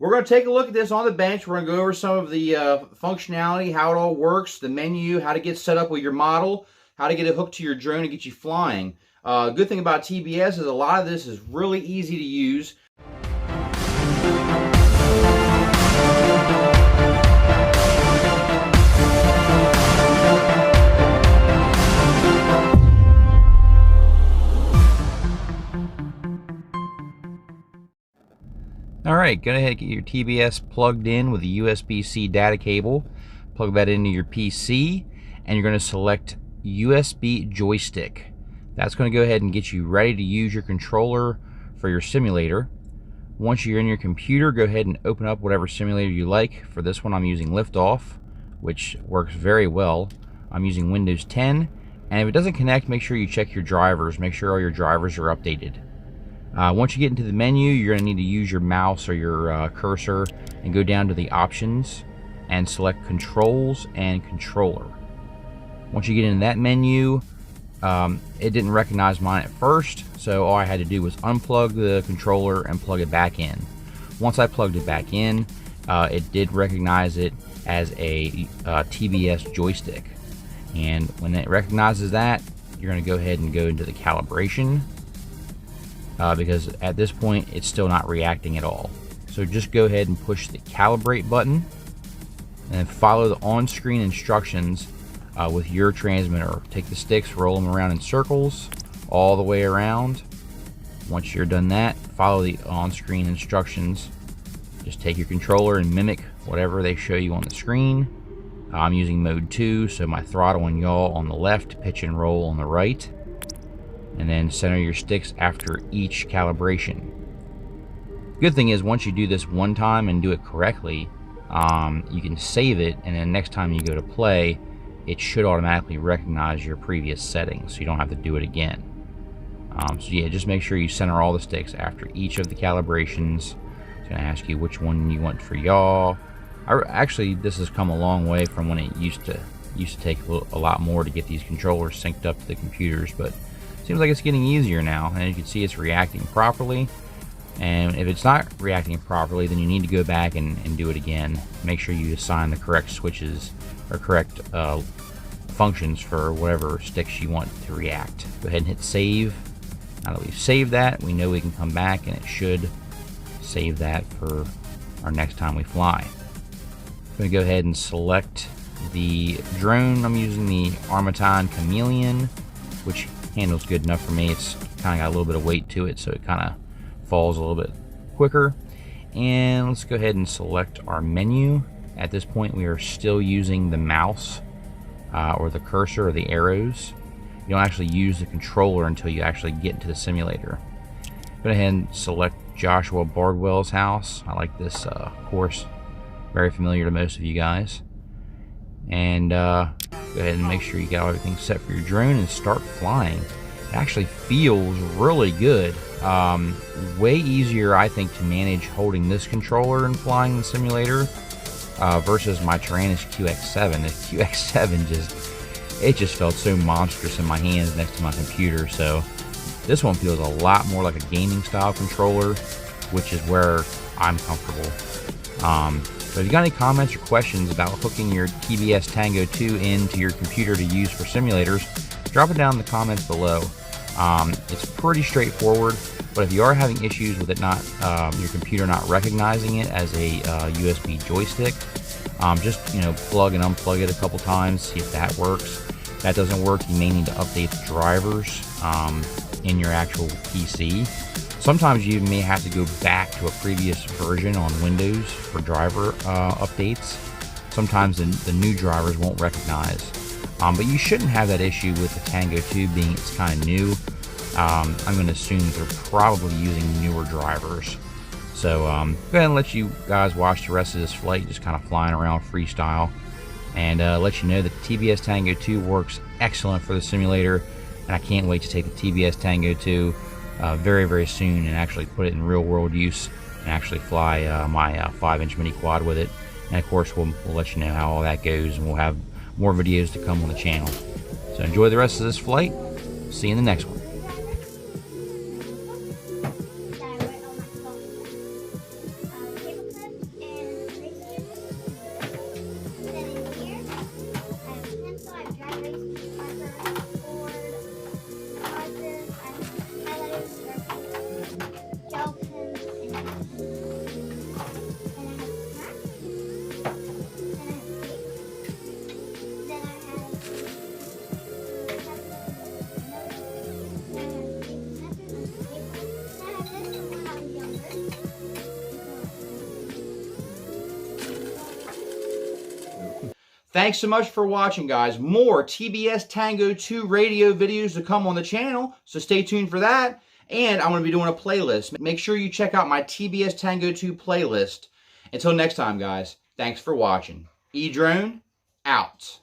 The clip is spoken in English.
We're going to take a look at this on the bench. We're going to go over some of the functionality, how it all works, the menu, how to get set up with your model, how to get it hooked to your drone and get you flying. Good thing about TBS is a lot of this is really easy to use. Alright, go ahead and get your TBS plugged in with a USB-C data cable. Plug that into your PC, and you're going to select USB joystick. That's going to go ahead and get you ready to use your controller for your simulator. Once you're in your computer, go ahead and open up whatever simulator you like. For this one, I'm using Liftoff, which works very well. I'm using Windows 10, and if it doesn't connect, make sure you check your drivers. Make sure all your drivers are updated. Once you get into the menu, you're going to need to use your mouse or your cursor and go down to the options and select controls and controller. Once you get into that menu, it didn't recognize mine at first, so all I had to do was unplug the controller and plug it back in. Once I plugged it back in, it did recognize it as a TBS joystick. And when it recognizes that, you're going to go ahead and go into the calibration. Because at this point it's still not reacting at all. So just go ahead and push the calibrate button and follow the on-screen instructions with your transmitter. Take the sticks, roll them around in circles all the way around. Once you're done that, follow the on-screen instructions. Just take your controller and mimic whatever they show you on the screen. I'm using mode 2, so my throttle and yaw on the left, pitch and roll on the right. And then center your sticks after each calibration. Good thing is, once you do this one time and do it correctly, you can save it, and then next time you go to play, it should automatically recognize your previous settings, so you don't have to do it again. So yeah, just make sure you center all the sticks after each of the calibrations. It's going to ask you which one you want for yaw. Actually, this has come a long way from when it used to take a lot more to get these controllers synced up to the computers, but seems like it's getting easier now, and you can see it's reacting properly. And if it's not reacting properly, then you need to go back and do it again. Make sure you assign the correct switches or correct functions for whatever sticks you want to react. Go ahead and hit save. Now that we've saved that, we know we can come back, and it should save that for our next time we fly. I'm going to go ahead and select the drone. I'm using the Armatine Chameleon, which handles good enough for me. It's kind of got a little bit of weight to it, so it kind of falls a little bit quicker. And let's go ahead and select our menu. At this point, we are still using the mouse or the cursor or the arrows. You don't actually use the controller until you actually get into the simulator. Go ahead and select Joshua Bardwell's house. I like this course, very familiar to most of you guys. And go ahead and make sure you got everything set for your drone and start flying. It actually feels really good. Way easier, I think, to manage holding this controller and flying the simulator versus my Tyrannus QX7. The QX7 just felt so monstrous in my hands next to my computer. So this one feels a lot more like a gaming style controller, which is where I'm comfortable. So if you got any comments or questions about hooking your Tbs Tango 2 into your computer to use for simulators, drop it down in the comments below. It's pretty straightforward, but if you are having issues with it your computer not recognizing it as a USB joystick, just plug and unplug it a couple times, see if that works. If that doesn't work, you may need to update the drivers in your actual PC. Sometimes you may have to go back to a previous version on Windows for driver updates. Sometimes the new drivers won't recognize. But you shouldn't have that issue with the Tango 2 being it's kind of new. I'm going to assume they're probably using newer drivers. So go ahead and let you guys watch the rest of this flight, just kind of flying around freestyle. And let you know that the TBS Tango 2 works excellent for the simulator. And I can't wait to take the TBS Tango 2 very, very soon and actually put it in real world use and actually fly my 5-inch mini quad with it. And of course, we'll let you know how all that goes, and we'll have more videos to come on the channel. So enjoy the rest of this flight. See you in the next one. Thanks so much for watching, guys. More TBS Tango 2 radio videos to come on the channel, so stay tuned for that. And I'm going to be doing a playlist. Make sure you check out my TBS Tango 2 playlist. Until next time, guys, thanks for watching. E-Drone, out.